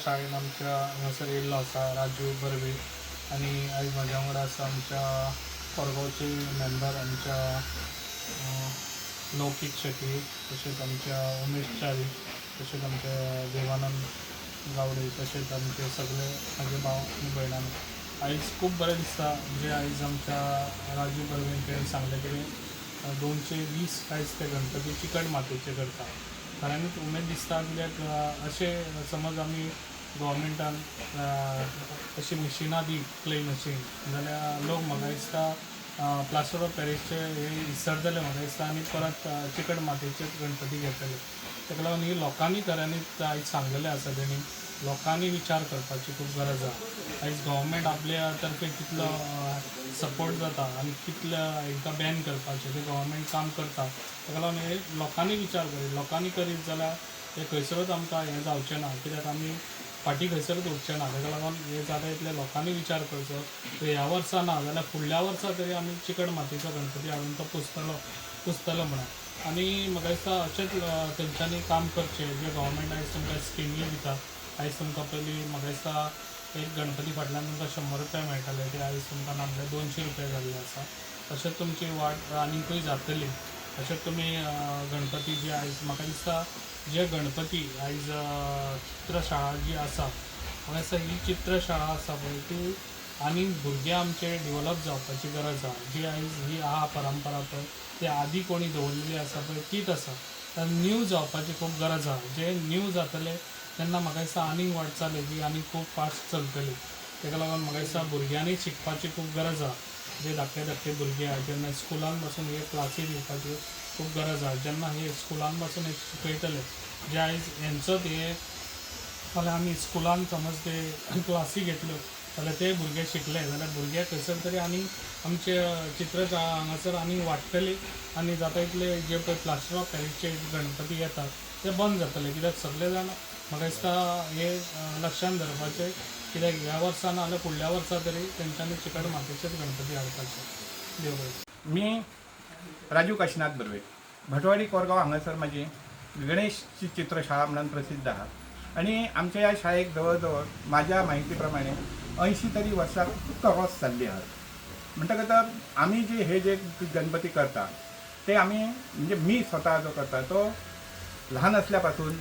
शाळेन आमच्या हांगासर येयल्लो आसा राजू बर्वे आणि आयज म्हाज्या वांगडा आसा आमच्या कोरगांवचे मेंबर आमच्या लौकीक शेट्टी, तशेंच आमच्या उमेश च्यारी, तशेंच आमचे देवानंद गावडे, तशेंच आमचे सगळे म्हाजे भाव आनी भयणां. आयज खूब बरें दिसता म्हणजे आयज आमच्या राजू बर्वेन तेणें सांगलें की 220 आयज ते गणपती चिकट मातयेचे करता. खऱ्यांनीच उमेद दिसता कित्याक अशें समज आमी गव्हर्मेंटान अशी मिशिनां दी क्ले मशीन जाल्यार लोक म्हाका दिसता प्लास्टर ऑफ पॅरिसचे हे विसरतले म्हाका दिसता आनी परत चिकट मातयेचे गणपती घेतले. ताका लागून ही लोकांनी खऱ्यांनीच आयज सांगलेलें आसा तेणी लोकांनी विचार करपाची खूब गरज आसा. आयज गव्हर्मेंट आपल्या तर्फे कितलो सपोर्ट जाता आनी कितले हांकां बॅन करपाचें तें गव्हर्मेंट काम करता. ताका लागून हे लोकांनी विचार करीत, लोकांनी करीत जाल्यार हे खंयसरूच आमकां हें जावचें ना, कित्याक आमी फाटीं खंयसरूच उरचें ना. ताका लागून हे जाता तितले लोकांनी विचार करचो. ह्या वर्सा ना जाल्यार फुडल्या वर्सा तरी आमी चिकट मातयेचो गणपती हाडून तो पुजतलो म्हणून. आनी म्हाका दिसता अशेंच तेंच्यांनी काम करचें जे गव्हर्मेंट आयज तुमकां स्किमी दिता. आयज तुमकां पयलीं म्हाका दिसता एक गणपती फाटल्यान तुमकां 100 रुपया मेळटाले ते आयज तुमकां नामले 200 रुपया जाल्ले आसा. तशेंच तुमची वाट आनीकूय जातली. तशेंच तुमी गणपती जे आयज म्हाका दिसता जे गणपती आयज चित्रशाळा जी आसा म्हाका दिसता ही चित्रशाळा आसा पळय ती आनी भुरगे आमचे डेवलप जावपाची गरज आसा. जी आयज ही आहा परंपरा पळय ती आदी कोणी दवरलेली आसा पळय तीच आसा. न्यू जावपाची खूब गरज आसा. जे न्यू जातले तेन्ना म्हाका दिसता आनीक वाटचाल हेजी आनी खूब फास्ट चलतली. ताका लागून म्हाका दिसता भुरग्यांनी शिकपाची खूब गरज आसा. जे धाकटे भुरगे आहा जेन्ना स्कुलान पासून हे क्लासी दिवपाची खूब गरज आसा. जेन्ना हे स्कुलान पासून हे शिकयतले जे आयज हेंचोच हे फाल्यां आमी स्कुलान समज ते क्लासी घेतल्यो जाल्यार ते भुरगे शिकले जाल्यार भुरगे खंयसर तरी आनी आमचे चित्रशाळा हांगासर आनी वाडटली आनी जाता तितले जे पळय प्लास्टर ऑफ पॅरिसचे गणपती येतात ते बंद जातले. कित्याक सगळे जाण म्हाका दिसता हे लक्षांत धरपाचें कित्याक ह्या वर्सा ना जाल्यार फुडल्या वर्सा तरी तेंच्यांनी चिकट मातयेचेच गणपती हाडपाचे. देव बरें. मी राजू काशीनाथ बर्वे, भटवाडी कोरगांव हांगासर म्हाजी गणेशची चित्रशाळा म्हणून प्रसिद्ध आहा आणि आमच्या ह्या शाळेक जवळ जवळ म्हाज्या म्हायती प्रमाणे 80 तरी वर्सां क्रॉस जाल्ली आहात. म्हणटकच आमी जे गणपती करता ते आमी म्हणजे मी स्वता जो करता तो ल्हान असल्या पासून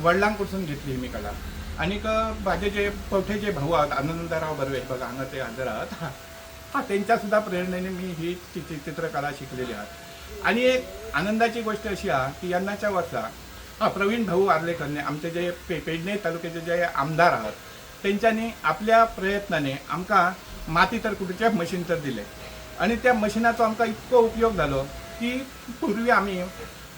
वडिलांक कडसून घेतली ही कला. आनीक म्हाजे जे पवठे जे भाऊ आहात आनंदराव बर्वे बघा हांगा ते हजर आहात तेंच्या सुद्धा प्रेरणेने मी ही चित्रकला शिकलेली आहात. आणि एक आनंदाची गोष्ट अशी आहे की यंदाच्या वर्सा प्रवीण भाऊ आर्लेकरने आमचे जे पेडणे तालुक्याचे जे आमदार आहात तेंच्यांनी आपल्या प्रयत्नाने आमकां माती तर कुटुच्या मशीन तर दिले आणि त्या मशिनाचो आमकां इतको उपयोग जालो की पूर्वी आमी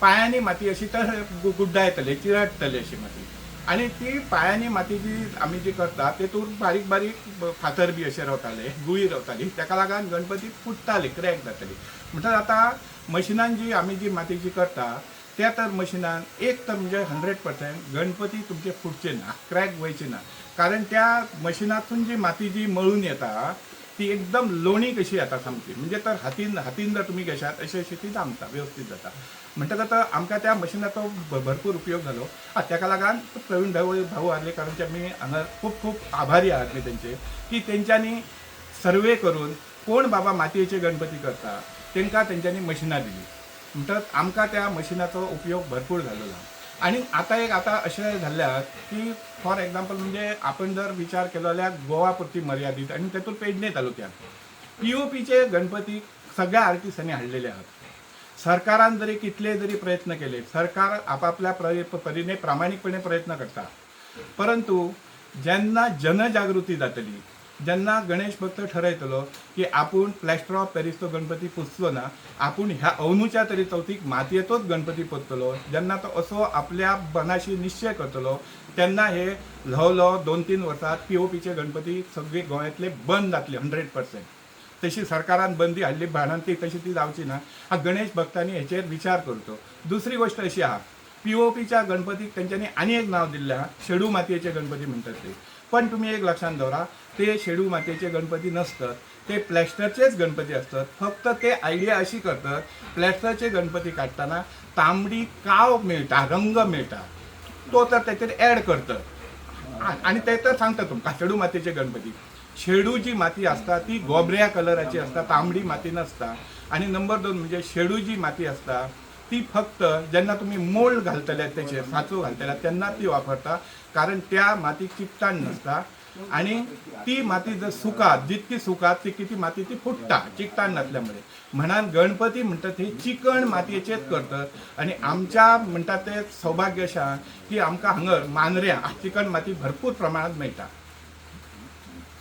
पायांनी माती अशी तर गुड्डायतले चिरडटले अशी माती आणि ती पायांनी माती जी आमी जी करता तेतून बारीक बारीक फातर बी अशे रावताले गुळी रावताली ताका लागून गणपती फुटताली क्रॅक जाताली. म्हणटच आतां मशिनान जी आमी जी माती जी करता त्या तर मशिनान एक तर म्हणजे 100% गणपती तुमचे फुटचे ना, क्रॅक वयचे ना. कारण त्या मशिनातून जी माती जी मळून येता ती एकदम लोणी कशी येता सामकी म्हणजे तर हातीन जर तुम्ही घेशात अशी ती जमता व्यवस्थित जाता. म्हणटकच आमकां त्या मशिनाचो भरपूर उपयोग जालो. ताका लागून प्रवीण भाऊ आर्लेकरांचे आमी हांगा खूब खूब आभारी आहात मी तेंचे की तेंच्यांनी सर्वे करून कोण बाबा मातयेचे गणपती करता तांकां तेंच्यांनी मशिनां दिली. म्हणटच आमकां त्या मशिनाचो उपयोग भरपूर जाल्लो. आणि आता अशें जाल्ल्यात की फॉर एक्झाम्पल म्हणजे आपण जर विचार केलो जाल्यार गोवा पुरती मर्यादीत आणि तेतून पेडणे तालुक्यात POPचे गणपती सगळ्या आर्टिस्टांनी हाडलेले आहात. सरकारान जरी कितले जरी प्रयत्न केले, सरकार आपापल्या परीने प्रामाणिकपणे प्रयत्न करता, परंतु जेन्ना जनजागृती जातली, जेन्ना गणेश भक्त ठरयतलो की आपूण प्लॅस्टर ऑफ पॅरिसचो गणपती पुजतलो ना, आपूण ह्या अवनूच्या तरी चवथीक मातयेचोच गणपती पुजतलो, जेन्ना तो असो आपल्या मनाशी निश्चय करतलो तेन्ना हे ल्हव 2-3 वर्सात POPचे गणपती सगळे गोंयांतले बंद जातले 100%. तशी सरकारान बंदी हाडली भाणान ती तशी ती जावची ना. गणेश भक्तांनी हेचेर विचार करचो. दुसरी गोष्ट अशी आहा POPच्या गणपतीक तेंच्यांनी आनी एक नाव दिल्लें आहा शेडू मातयेचे गणपती म्हणटात ते. पण तुम्ही एक लक्षात दवरा ते शेडू मातयेचे गणपती नसतात, ते प्लॅस्टरचेच गणपती असतात. फक्त ते आयडिया अशी करतात प्लॅस्टरचे गणपती काडटना तांबडी काव मेळटा, रंग मेळटा तो तर तेचेर ॲड करतात आणि ते तर सांगता तुमकां शेडू मातयेचे गणपती. शेडू जी माती असता ती गोबऱ्या कलराची असता, तांबडी माती नसता. आणि नंबर 2 म्हणजे शेडू जी माती असता ती फक्त जेन्ना तुम्ही मोल्ड घालतले त्याचे साचो घालतले तेन्ना ती वापरता, कारण त्या मातीक चिकटाण नसता. आणि ती माती जर सुकात जितकी सुकात तितकी ती माती ती फुटता चिकटाण नसल्यामुळे. म्हणून गणपती म्हणतात ते चिकण मातयेचेच करतात. आणि आमच्या म्हणतात ते सौभाग्य अशा की आमकां हांगर मांद्र्या चिकण माती भरपूर प्रमाणात मेळटा.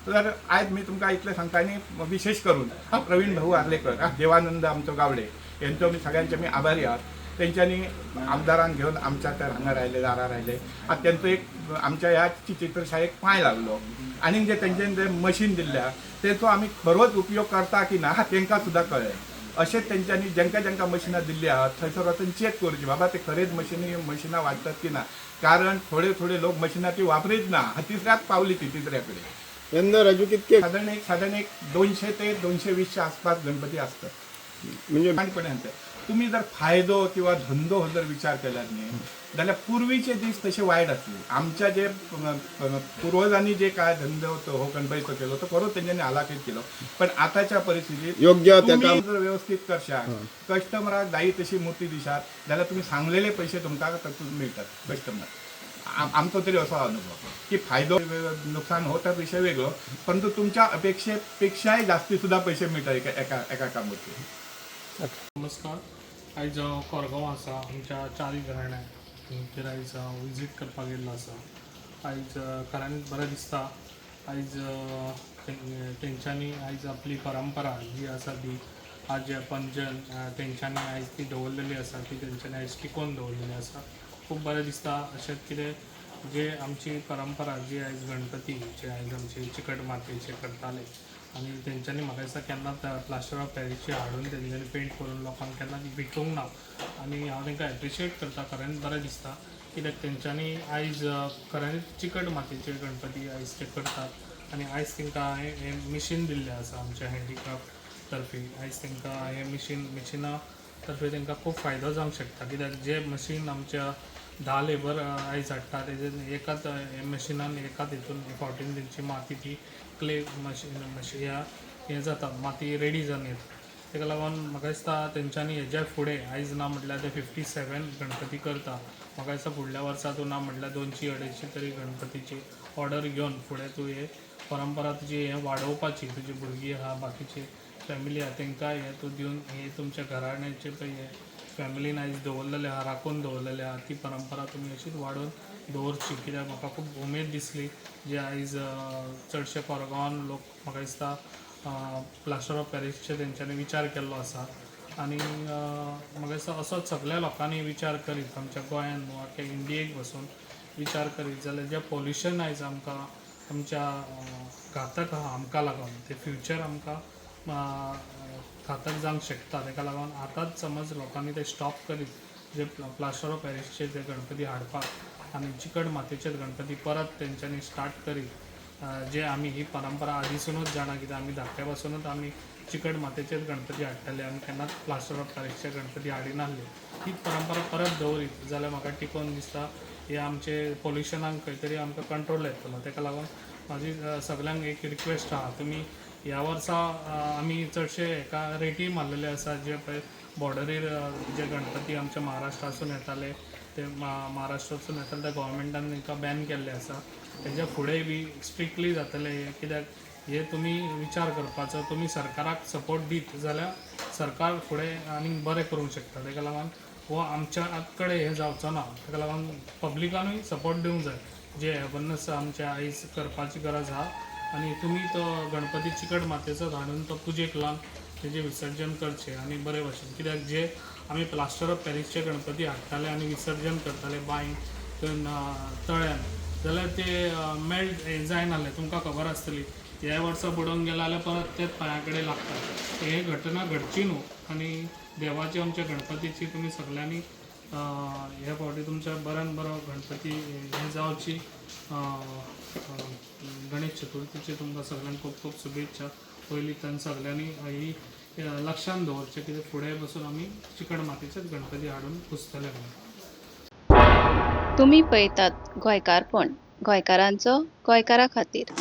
तर आज मी तुमकां इतलें सांगता. आणि विशेष करून प्रवीण भाऊ आर्लेकर, देवानंद आमचो गावडे यांचो मी सगळ्यांचे मी आभारी आहात. त्यांच्यानी आमदारांक घेऊन आमच्या तर हांगा राहिले दारार राहिले. आता त्यांचो एक आमच्या ह्या चित्रशाळेक पांय लागलो. आणि जे तेंच्यानी जे मशीन दिल्ल्या तेचो आमी खरोच उपयोग करता की ना तांकां सुद्दां कळ्ळें. अशेंच तेंच्यांनी जेंका जेंका मशिनां दिल्ली आहात थंयसर वचून चॅक करची बाबा ते खरेच मशिनां वाडटात की ना. कारण थोडे लोक मशिनां ती वापरीत ना. तिसऱ्याक पावली ती तिसऱ्या कडेन. यंदा राजू कितके साधारण एक 200 ते 220च्या आसपास गणपती असतात. म्हणजे तुम्ही जर फायदो किंवा धंदो जर विचार केल्यात न्ही जाल्यार पूर्वीचे दीस तसे वायट असले. आमच्या जे पूर्वजांनी जे काय धंदो हो गणपतीचो केलो तो खरोच तेंच्यांनी हालाकीत केलो. पण आताच्या परिस्थितीत योग्य तुम्ही जर व्यवस्थित करशात, कस्टमराक जायी तशी मूर्ती दिशात जाल्यार तुम्ही सांगलेले पैसे तुमकां तातूंत मेळटात कस्टमर. आमचो तरी असो अनुभव की फायदो नुकसान होता विषय वेगळो, परंतु तुमच्या अपेक्षेपेक्षाय जास्ती सुद्धा पैसे मेळटात एका मूर्तीक. नमस्कार. आयज हांव कोरगांव आसा आमच्या चारी घराण्या थंयसर आयज हांव विजीट करपाक गेल्लो आसा. आयज खऱ्यांनीच बरें दिसता. आयज तेंच्यांनी आयज आपली परंपरा जी आसा ती आजे पंजन तेंच्यांनी आयज ती दवरलेली आसा ती तेंच्यांनी आयज टिकोवन दवरलेली आसा. खूब बरें दिसता. अशेंच कितें जे आमची परंपरा जी आयज गणपती जे आयज आमचे चिकट मातयेचे करताले आणि तेंच्यांनी म्हाका दिसता केन्ना प्लास्टर ऑफ पॅरिसची हाडून तेंच्यांनी पेंट करून लोकांक केन्ना विकूंक ना. आणि हांव तेंकां एप्रिशिएट करता. खऱ्यांनीच बरें दिसता कित्याक तेंच्यांनी आयज खऱ्यांनीच चिकट मातयेचे गणपती आयज ते करतात. आणि आयज तेंकां हें मिशीन दिल्लें आसा आमच्या हँडीक्राफ्ट तर्फे. आयज तेंकां हें मिशिना तर्फे तेंकां खूब फायदो जावंक शकता. कित्याक जे मशीन आमच्या 10 लेबर आयज हाडटा तेजे एकाच मशिनान एकाच हितून फावटीन तेंची माती ती क्ले हें जाता माती रेडी जावन येता. तेका लागून म्हाका दिसता तेंच्यांनी हेज्या फुडें आयज ना म्हटल्यार ते 57 गणपती करता. म्हाका दिसता फुडल्या वर्सा तूं ना म्हटल्यार 200-250 तरी गणपतीची ऑर्डर घेवन फुडें तूं हे परंपरा तुजी हें वाडोवपाची. तुजी भुरगीं आहा बाकीचे फॅमिली आहा तेंकां हें तूं दिवन हे तुमच्या घराण्याचे पळय हे फॅमिलीन आयज दवरलेले आहा राखून दवरलेले आहा ती परंपरा तुमी अशीच वाडोवन दवरची. कित्याक म्हाका खूब उमेद दिसली जे आयज चडशे कोरगांवान लोक म्हाका दिसता प्लास्टर ऑफ पॅरिसचे तेंच्यांनी विचार केल्लो आसा. आनी म्हाका दिसता असोच सगळ्या लोकांनी विचार करीत आमच्या गोंयान वा आख्या इंडियेक वचून विचार करीत जाल्यार जें पॉल्युशन आयज आमकां आमच्या घातक आहा आमकां लागून ते फ्युचर आमकां घातक जावंक शकता. ताका लागून आतांच समज लोकांनी ते स्टॉप करीत जे प्लास्टर ऑफ पॅरिसचे जे गणपती हाडपाक आनी चिकट मातयेचे गणपती परत तेंच्यांनी स्टार्ट करीत जे आमी ही परंपरा आदीसूनच जाणा. कित्याक आमी धाकट्या पासूनच आमी चिकट मातयेचेच गणपती हाडटाले. आमी केन्नाच प्लास्टर ऑफ पॅरिसचे गणपती हाडी नासले. ही परंपरा परत दवरीत जाल्यार म्हाका टिकोवन दिसता हे आमचे पॉल्युशनाक खंय तरी आमकां कंट्रोल येतलो. ताका लागून म्हाजी सगळ्यांक एक रिक्वेस्ट आहा तुमी ह्या वर्सा आमी चडशे एका रेटी मारलेले आसा जे पळय बॉर्डरीर जे गणपती आमच्या महाराष्ट्रासून येताले ते महाराष्ट्रासून येताले ते गोवोरमेंटान तांकां बॅन केल्ले आसा. तेज्या फुडेंय बी स्ट्रिक्टली जातले कित्याक हे तुमी विचार करपाचो. तुमी सरकाराक सपोर्ट दीत जाल्यार सरकार फुडें आनीक बरें करूंक शकता. ताका लागून हो आमच्या कडेन हें जावचो ना. ताका लागून पब्लिकानूय सपोर्ट दिवंक जाय जे अवेरनस आमच्या आयज करपाची गरज आहा. आनी तुमी तो गणपती चिकट मातयेचो हाडून तो पुजेक लावन तेजें विसर्जन करचें आनी बरे भशेन. कित्याक जे आमी प्लास्टर ऑफ पॅरिसचे गणपती हाडटाले आनी विसर्जन करताले बांयन तळ्यान जाल्यार ते मेल्ट हें जायनासलें. तुमकां खबर आसतली ह्या वर्सा बुडोवन गेले जाल्यार परत तेच पांया कडेन लागता. हे घटना घडची न्हू. आनी देवाची आमच्या गणपतीची तुमी सगळ्यांनी ह्या फावटी तुमच्या बऱ्यान बरो गणपती हें जावची. गणेश चतुर्थीचे तुमकां सगळ्यांक खूब खूब शुभेच्छा. पयलींच्यान सगळ्यांनी ही लक्षांत दवरचें कित्याक फुडें बसून आमी चिकट मातयेचेच गणपती हाडून पुजतले म्हणून. तुम्ही पळयतात गोंयकारपण. गोंयकारांचो गोंयकारा खातीर.